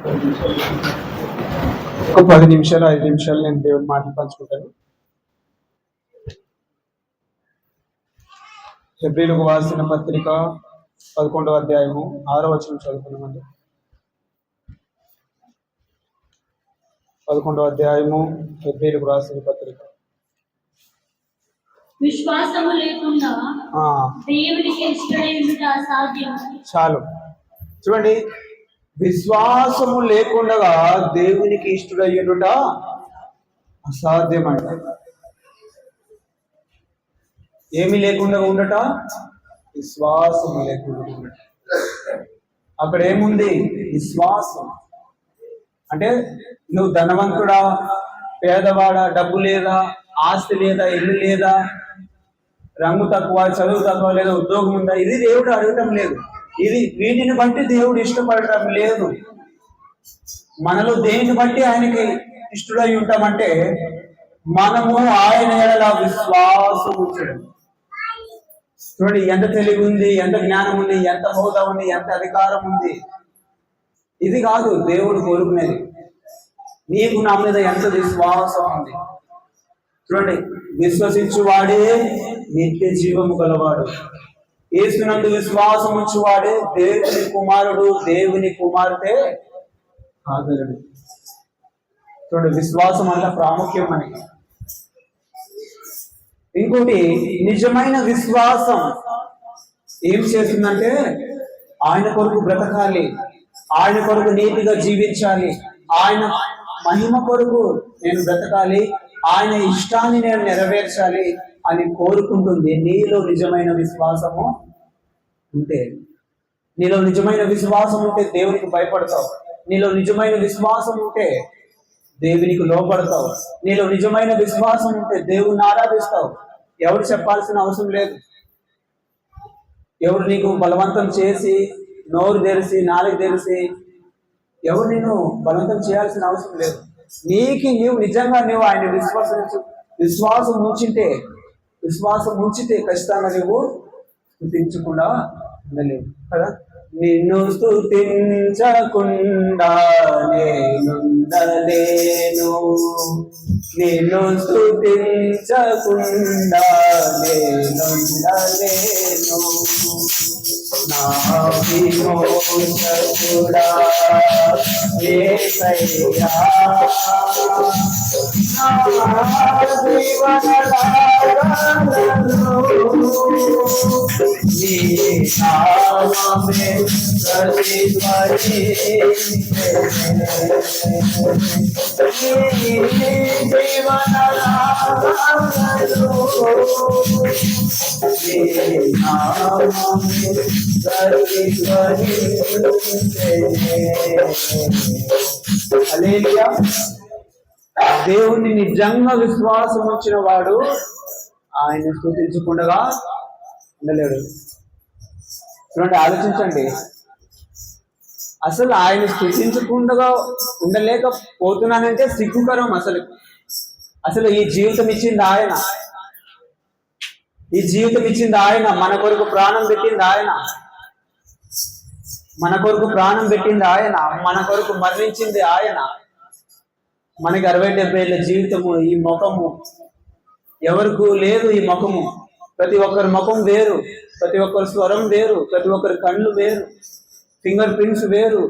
ఒక 10 నిమిషాలు 5 నిమిషాలు నేను దేవుని మాటలు పంచుకుంటాను. హెబ్రీయులకు రాసిన పత్రిక 11వ అధ్యాయము 6వ వచనం చదువుకున్నామండి. 11వ అధ్యాయము హెబ్రీయులకు రాసిన పత్రిక. విశ్వాసము లేకుండా దేవునికి ఇష్టడైనది అసాధ్యం. చాలు చూడండి, విశ్వాసము లేకుండా దేవునికి ఇష్టడయ్యుట అసాధ్యం అంట. ఏమి లేకుండా ఉండట? విశ్వాసము లేకుండా ఉండట. అక్కడ ఏముంది? విశ్వాసం. అంటే నువ్వు ధనవంతుడా, పేదవాడా, డబ్బు లేదా, ఆస్తి లేదా, ఇల్లు లేదా, రంగు తక్కువ, చదువు తక్కువ లేదా, ఉద్యోగం ఉందా, ఇది దేవుడు అడగటం లేదు. వీటిని బట్టి దేవుడు ఇష్టపడటం లేదు. మనలో దేనిని బట్టి ఆయనకి ఇష్టడై ఉంటామంటే మనము ఆయన ఎడల విశ్వాసం ఉంచడం. చూడండి, ఎంత తెలివి ఉంది, ఎంత జ్ఞానం ఉంది, ఎంత హోదా ఉంది, ఎంత అధికారం ఉంది. ఇది కాదు దేవుడు కోరుకునేది. నీకు నా మీద ఎంత విశ్వాసం ఉంది. చూడండి, విశ్వసించువాడే నిత్య జీవము గలవాడు. యేసునందు విశ్వాసం ఉంచువాడే దేవుని కుమారుడు, దేవుని కుమార్తె కాగలడు. చూడండి, విశ్వాసం అంత ప్రాముఖ్యం మనకి. ఇంకోటి, నిజమైన విశ్వాసం ఏం చేస్తుందంటే ఆయన కొరకు బ్రతకాలి, ఆయన కొరకు నీతిగా జీవించాలి, ఆయన మహిమ కొరకు నేను బ్రతకాలి, ఆయన ఇష్టాన్ని నేను నెరవేర్చాలి అని కోరుకుంటుంది. నీలో నిజమైన విశ్వాసము ఉంటే, నీలో నిజమైన విశ్వాసం ఉంటే దేవునికి భయపడతావు. నీలో నిజమైన విశ్వాసం ఉంటే దేవునికి లోపడతావు. నీలో నిజమైన విశ్వాసం ఉంటే దేవుని ఆరాధిస్తావు. ఎవరు చెప్పాల్సిన అవసరం లేదు. ఎవరు నీకు బలవంతం చేసి, నోరు తెరిసి, నాలుగు తెరిసి ఎవరు నిన్ను బలవంతం చేయాల్సిన అవసరం లేదు. నీవు నిజంగా ఆయన విశ్వాసం ఉంచితే ఖచ్చితంగా నువ్వు స్తుతించకుండా ఉండలేవు కదా. నిన్ను స్తుతించకుండా నేనుండలేను, నిన్ను స్తుతించకుండా నేనుండలేను. నా విమోచకుడా యేసయ్యా, నా జీవనదాతను నీ నామమే ప్రతిధ్వనించెను. నీ జీవనదాతను నీ నామమే హల్లెలూయా. దేవుని నిజంగా విశ్వాసం వచ్చిన వాడు ఆయన స్తుతించకుండా ఉండలేడు. చూడండి, ఆలోచించండి. అసలు ఆయన స్తుతించకుండా ఉండలేకపోతున్నానంటే సిగ్గుకరం. అసలు ఈ జీవితం ఇచ్చింది ఆయన, ఈ జీవితం ఇచ్చింది ఆయన, మన కొరకు ప్రాణం పెట్టింది ఆయన, మన కొరకు ప్రాణం పెట్టింది ఆయన, మన కొరకు మరణించింది ఆయన. మనకి 60-70 ఏళ్ళ జీవితము. ఈ ముఖము ఎవరికి లేదు. ఈ ముఖము, ప్రతి ఒక్కరి ముఖం వేరు, ప్రతి ఒక్కరి స్వరం వేరు, ప్రతి ఒక్కరి కళ్ళు వేరు, ఫింగర్ ప్రింట్స్ వేరు,